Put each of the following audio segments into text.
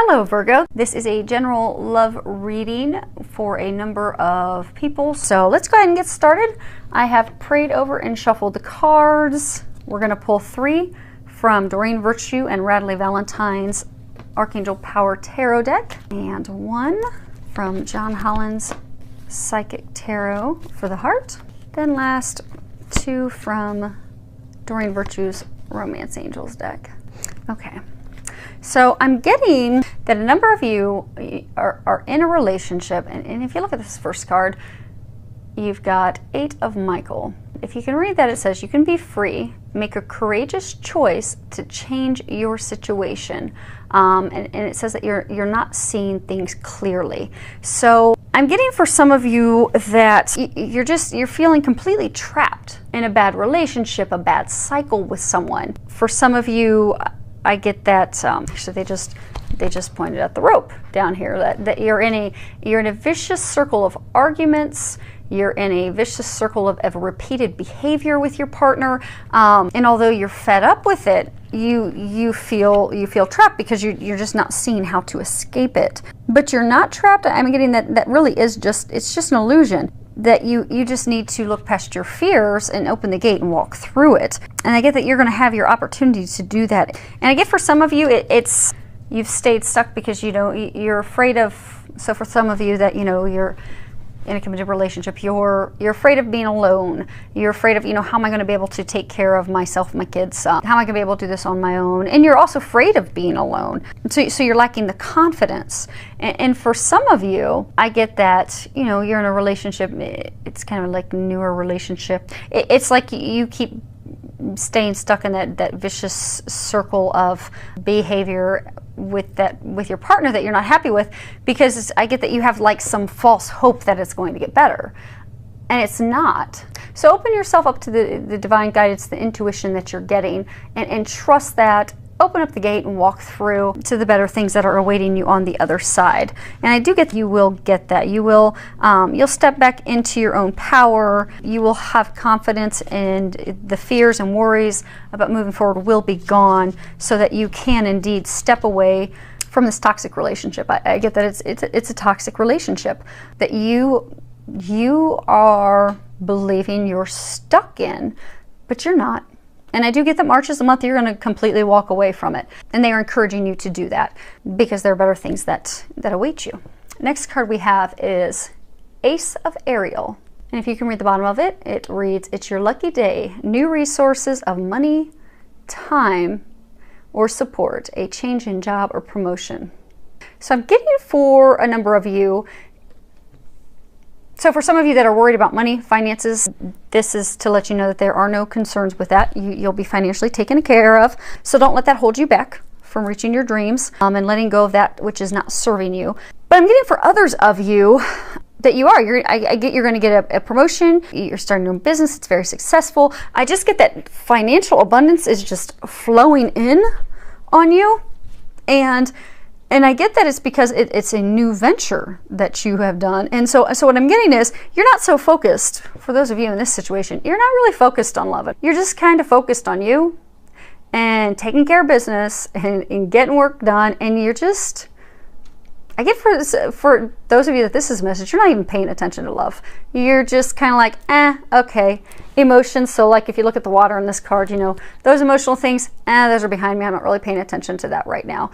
Hello Virgo, this is a general love reading for a number of people. So let's go ahead and get started. I have prayed over and shuffled the cards. We're going to pull 3 from Doreen Virtue and Radley Valentine's Archangel Power Tarot deck, and 1 from John Holland's Psychic Tarot for the heart. Then last 2 from Doreen Virtue's Romance Angels deck. Okay. So I'm getting that a number of you are in a relationship, and if you look at this first card, you've got 8 of Michael. If you can read that, it says you can be free, make a courageous choice to change your situation, and it says that you're not seeing things clearly. So I'm getting for some of you that you're feeling completely trapped in a bad relationship, a bad cycle with someone. For some of you, I get that actually they just pointed at the rope down here, that you're in a vicious circle of arguments. You're in a vicious circle of repeated behavior with your partner, and although you're fed up with it, you feel trapped because you're just not seeing how to escape it. But you're not trapped. I'm getting that really is just an illusion. That you just need to look past your fears and open the gate and walk through it. And I get that you're going to have your opportunity to do that. And I get for some of you, it's you've stayed stuck because you're afraid of. So for some of you that you're in a committed relationship, you're afraid of being alone. You're afraid of how am I going to be able to take care of myself, my kids? How am I going to be able to do this on my own? And you're also afraid of being alone. So you're lacking the confidence. And for some of you, I get that you're in a relationship. It's kind of like a newer relationship. It's like you keep staying stuck in that vicious circle of behavior with your partner that you're not happy with, because I get that you have like some false hope that it's going to get better, and it's not. So open yourself up to the divine guidance, the intuition that you're getting, and trust that. Open up the gate and walk through to the better things that are awaiting you on the other side. And I do get that you will get that. You'll step back into your own power. You will have confidence, and the fears and worries about moving forward will be gone, so that you can indeed step away from this toxic relationship. I get that it's a toxic relationship that you are believing you're stuck in, but you're not. And I do get that March is the month you're going to completely walk away from it. And they are encouraging you to do that because there are better things that await you. Next card we have is Ace of Ariel. And if you can read the bottom of it, it reads, it's your lucky day. New resources of money, time, or support. A change in job or promotion. So I'm getting for a number of you. So for some of you that are worried about money, finances, this is to let you know that there are no concerns with that. You'll be financially taken care of. So don't let that hold you back from reaching your dreams and letting go of that which is not serving you. But I'm getting for others of you that I get you're going to get a promotion. You're starting your own business. It's very successful. I just get that financial abundance is just flowing in on you. And I get that it's because it's a new venture that you have done. And so what I'm getting is you're not so focused, for those of you in this situation, you're not really focused on love. You're just kind of focused on you and taking care of business and getting work done. And you're just, I get for those of you that this is a message, you're not even paying attention to love. You're just kind of like, okay. Emotions, so like if you look at the water in this card, those emotional things, those are behind me. I'm not really paying attention to that right now.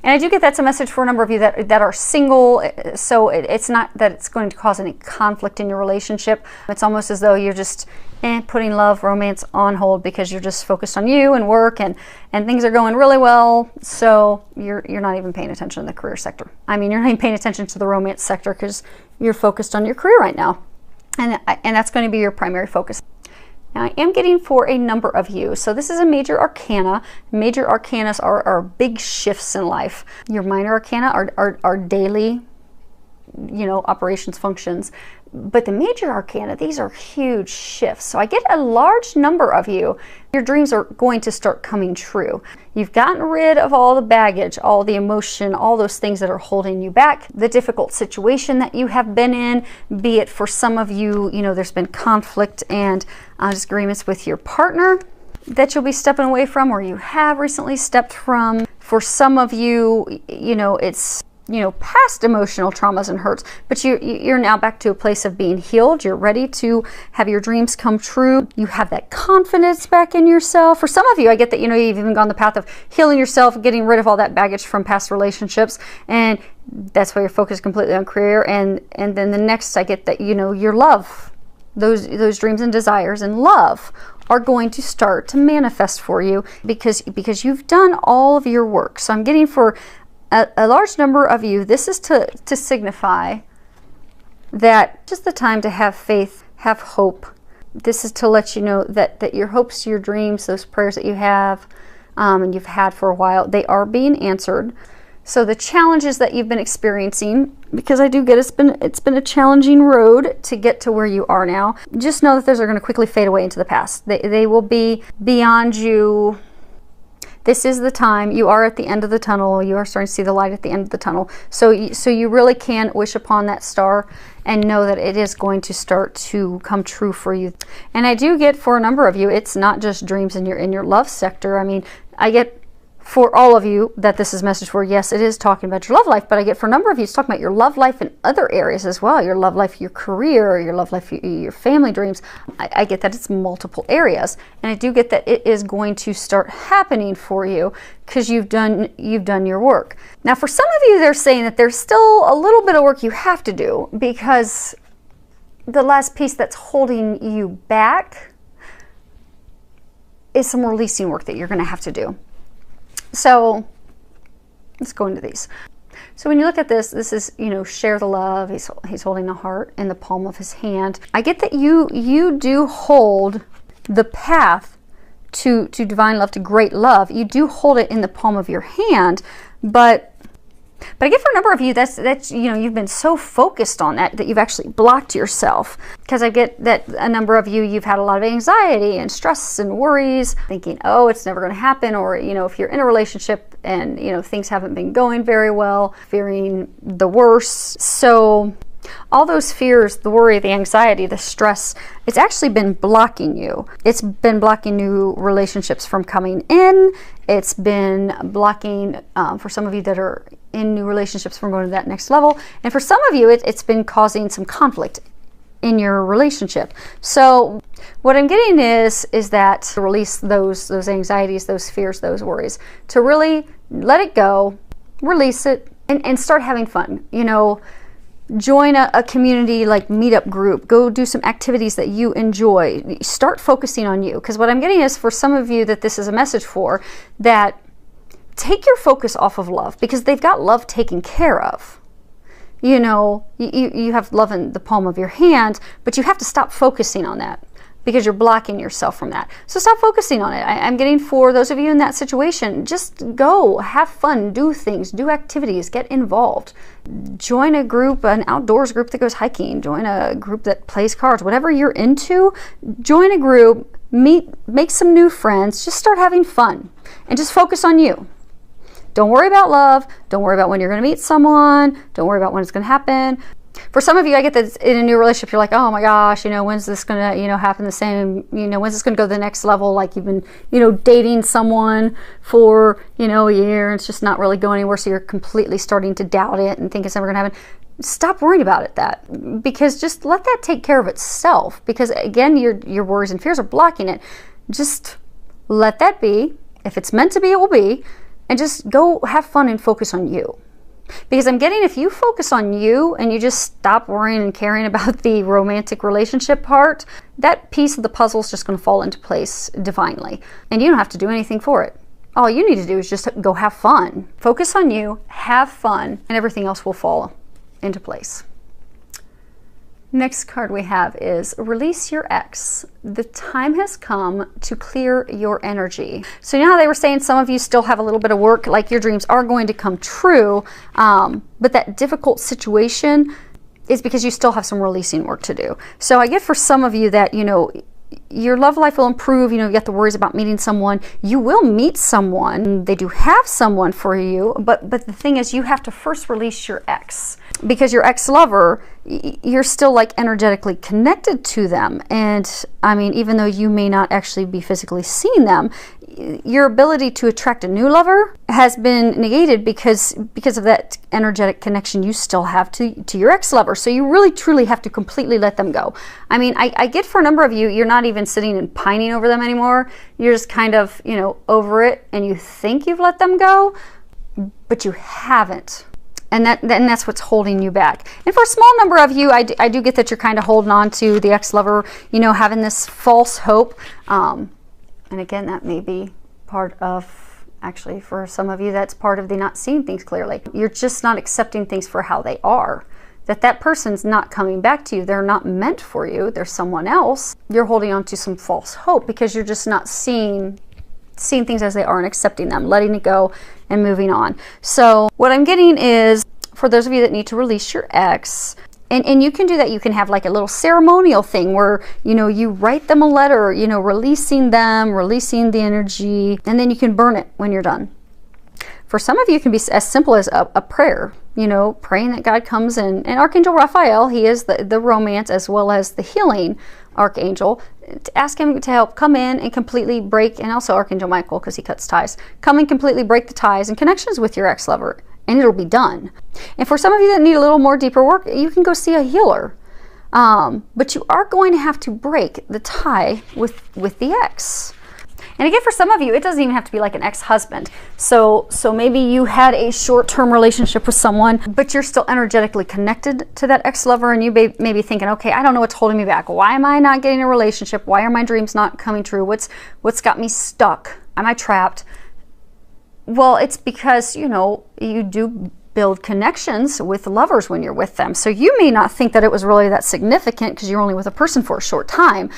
And I do get that's a message for a number of you that are single, so it's not that it's going to cause any conflict in your relationship. It's almost as though you're just putting love, romance on hold because you're just focused on you and work, and things are going really well, so you're not even paying attention to the career sector. I mean, you're not even paying attention to the romance sector because you're focused on your career right now. And that's going to be your primary focus. Now, I am getting for a number of you. So this is a major arcana. Major arcanas are big shifts in life. Your minor arcana are daily, operations, functions. But the major arcana, these are huge shifts. So I get a large number of you. Your dreams are going to start coming true. You've gotten rid of all the baggage, all the emotion, all those things that are holding you back. The difficult situation that you have been in, be it for some of you, there's been conflict and disagreements with your partner that you'll be stepping away from, or you have recently stepped from. For some of you, you know, it's, you know, past emotional traumas and hurts, but you're now back to a place of being healed. You're ready to have your dreams come true. You have that confidence back in yourself. For some of you, I get that, you know, you've even gone the path of healing yourself, getting rid of all that baggage from past relationships, and that's why you're focused completely on career. And then the next, I get that, you know, your love, those dreams and desires and love are going to start to manifest for you because you've done all of your work. So I'm getting for a large number of you, this is to signify that just the time to have faith, have hope. This is to let you know that your hopes, your dreams, those prayers that you have and you've had for a while, they are being answered. So the challenges that you've been experiencing, because I do get it's been a challenging road to get to where you are now, just know that those are going to quickly fade away into the past. They will be beyond you. This is the time. You are at the end of the tunnel. You are starting to see the light at the end of the tunnel. So you really can wish upon that star and know that it is going to start to come true for you. And I do get for a number of you, it's not just dreams in your love sector. I mean, I get for all of you that this is a message for, yes, it is talking about your love life, but I get for a number of you, it's talking about your love life in other areas as well. Your love life, your career, your love life, your family dreams. I get that it's multiple areas. And I do get that it is going to start happening for you because you've done your work. Now, for some of you, they're saying that there's still a little bit of work you have to do because the last piece that's holding you back is some releasing work that you're going to have to do. So let's go into these. So when you look at this is, you know, share the love. He's holding a heart in the palm of his hand. I get that you do hold the path to divine love, to great love. You do hold it in the palm of your hand, but I get for a number of you, that's you know, you've been so focused on that you've actually blocked yourself. Because I get that a number of you, you've had a lot of anxiety and stress and worries, thinking, oh, it's never going to happen. Or, you know, if you're in a relationship and, you know, things haven't been going very well, fearing the worst. So all those fears, the worry, the anxiety, the stress, it's actually been blocking you. It's been blocking new relationships from coming in. It's been blocking, for some of you that are in new relationships, from going to that next level. And for some of you, it's been causing some conflict in your relationship. So what I'm getting is that to release those anxieties, those fears, those worries, to really let it go, release it, and start having fun. You know, join a community like meetup group. Go do some activities that you enjoy. Start focusing on you. Because what I'm getting is for some of you that this is a message for, that take your focus off of love, because they've got love taken care of. You know, you have love in the palm of your hand, but you have to stop focusing on that because you're blocking yourself from that. So stop focusing on it. I'm getting for those of you in that situation, just go, have fun, do things, do activities, get involved. Join a group, an outdoors group that goes hiking, join a group that plays cards, whatever you're into, join a group, make some new friends, just start having fun and just focus on you. Don't worry about love. Don't worry about when you're going to meet someone. Don't worry about when it's going to happen. For some of you, I get that in a new relationship, you're like, oh my gosh, you know, when's this going to, you know, happen the same, you know, when's this going to go to the next level? Like you've been, you know, dating someone for, you know, a year and it's just not really going anywhere. So you're completely starting to doubt it and think it's never going to happen. Stop worrying about it, because just let that take care of itself. Because again, your worries and fears are blocking it. Just let that be. If it's meant to be, it will be. And just go have fun and focus on you. Because I'm getting, if you focus on you and you just stop worrying and caring about the romantic relationship part, that piece of the puzzle is just going to fall into place divinely. And you don't have to do anything for it. All you need to do is just go have fun. Focus on you, have fun, and everything else will fall into place. Next card we have is Release Your Ex. The time has come to clear your energy. So you know how they were saying some of you still have a little bit of work, like your dreams are going to come true, but that difficult situation is because you still have some releasing work to do. So I get for some of you that, you know, your love life will improve. You know, you get the worries about meeting someone. You will meet someone. They do have someone for you, but the thing is, you have to first release your ex. because your ex-lover, you're still like energetically connected to them. And I mean, even though you may not actually be physically seeing them, your ability to attract a new lover has been negated because of that energetic connection you still have to your ex-lover. So you really truly have to completely let them go. I mean, I get for a number of you, you're not even sitting and pining over them anymore. You're just kind of, over it, and you think you've let them go, but you haven't. And that's what's holding you back. And for a small number of you, I do get that you're kind of holding on to the ex-lover, having this false hope. And again, that may be part of, actually, for some of you, that's part of the not seeing things clearly. You're just not accepting things for how they are. That person's not coming back to you. They're not meant for you. They're someone else. You're holding on to some false hope because you're just not seeing things as they are and accepting them, letting it go and moving on. So what I'm getting is, for those of you that need to release your ex, and you can do that. You can have like a little ceremonial thing where, you write them a letter, releasing them, releasing the energy, and then you can burn it when you're done. For some of you, it can be as simple as a prayer, praying that God comes in. And Archangel Raphael, he is the romance as well as the healing archangel. To ask him to help come in and completely break, and also Archangel Michael, because he cuts ties, come and completely break the ties and connections with your ex-lover, and it'll be done. And for some of you that need a little more deeper work, you can go see a healer. But you are going to have to break the tie with the ex. And again, for some of you, it doesn't even have to be like an ex-husband. So maybe you had a short-term relationship with someone, but you're still energetically connected to that ex-lover, and you may be thinking, okay, I don't know what's holding me back. Why am I not getting a relationship? Why are my dreams not coming true? What's got me stuck? Am I trapped? Well, it's because, you do build connections with lovers when you're with them. So you may not think that it was really that significant because you're only with a person for a short time.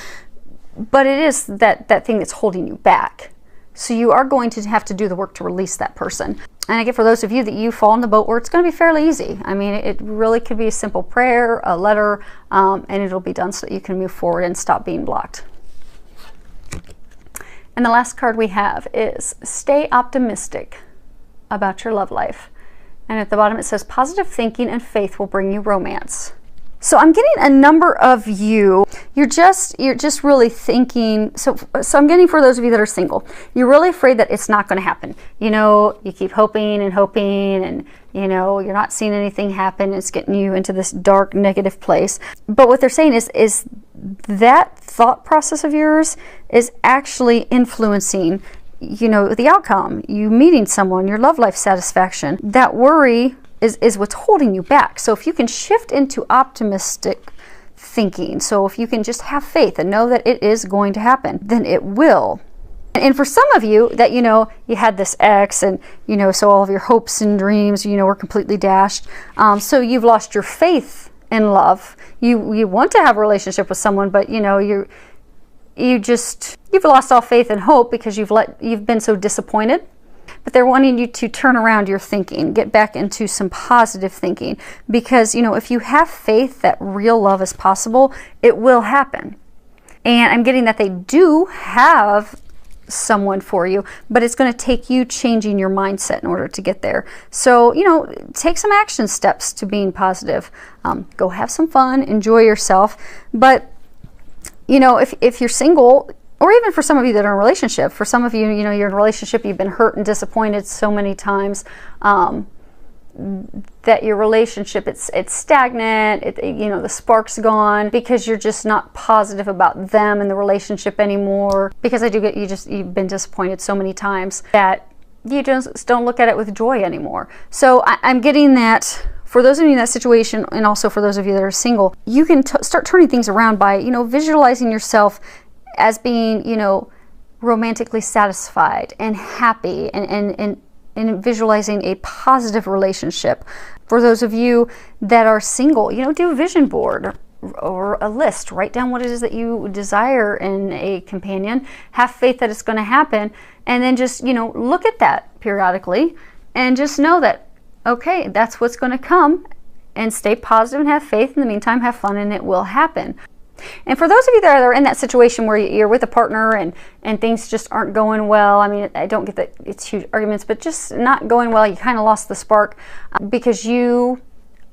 But it is that thing that's holding you back. So you are going to have to do the work to release that person. And again, for those of you that you fall in the boat where it's going to be fairly easy. I mean, it really could be a simple prayer, a letter, and it'll be done so that you can move forward and stop being blocked. And the last card we have is stay optimistic about your love life. And at the bottom it says positive thinking and faith will bring you romance. So I'm getting a number of you, you're just really thinking, so I'm getting for those of you that are single, you're really afraid that it's not going to happen. You keep hoping and hoping and, you're not seeing anything happen. It's getting you into this dark, negative place. But what they're saying is that thought process of yours is actually influencing, the outcome, you meeting someone, your love life satisfaction. That worry is what's holding you back. So if you can shift into optimistic thinking, so if you can just have faith and know that it is going to happen, then it will. And for some of you that, you had this ex and, so all of your hopes and dreams, were completely dashed. So you've lost your faith in love. You want to have a relationship with someone, but, you've lost all faith and hope because you've been so disappointed. But they're wanting you to turn around your thinking, get back into some positive thinking. Because, if you have faith that real love is possible, it will happen. And I'm getting that they do have someone for you, but it's going to take you changing your mindset in order to get there. So, take some action steps to being positive. Go have some fun, enjoy yourself. But, if you're single, or even for some of you that are in a relationship, for some of you, you're in a relationship, you've been hurt and disappointed so many times that your relationship, it's stagnant, the spark's gone because you're just not positive about them and the relationship anymore. Because I do get you've been disappointed so many times that you just don't look at it with joy anymore. So I'm getting that. For those of you in that situation, and also for those of you that are single, you can start turning things around by, visualizing yourself as being, romantically satisfied and happy and visualizing a positive relationship. For those of you that are single, do a vision board or a list. Write down what it is that you desire in a companion. Have faith that it's going to happen. And then just, look at that periodically and just know that, okay, that's what's going to come, and stay positive and have faith. In the meantime, have fun and it will happen. And for those of you that are in that situation where you're with a partner and things just aren't going well, I mean, I don't get that it's huge arguments, but just not going well, you kind of lost the spark because you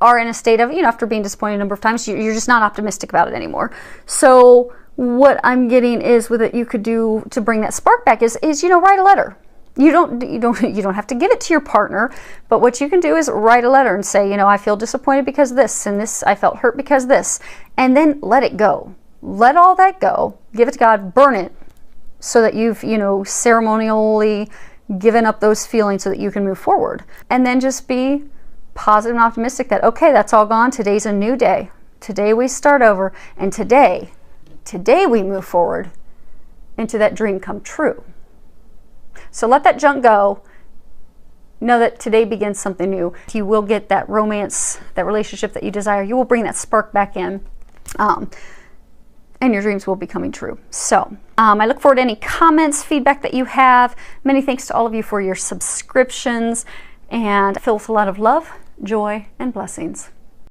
are in a state of, after being disappointed a number of times, you're just not optimistic about it anymore. So what I'm getting is with it, you could do to bring that spark back is write a letter. You don't have to give it to your partner, but what you can do is write a letter and say, I feel disappointed because of this, and this, I felt hurt because of this, and then let it go. Let all that go. Give it to God. Burn it, so that you've ceremonially given up those feelings so that you can move forward. And then just be positive and optimistic that, okay, that's all gone. Today's a new day. Today we start over, and today we move forward into that dream come true. So let that junk go. Know that today begins something new. You will get that romance, that relationship that you desire. You will bring that spark back in, and your dreams will be coming true. So I look forward to any comments, feedback that you have. Many thanks to all of you for your subscriptions, and filled with a lot of love, joy, and blessings.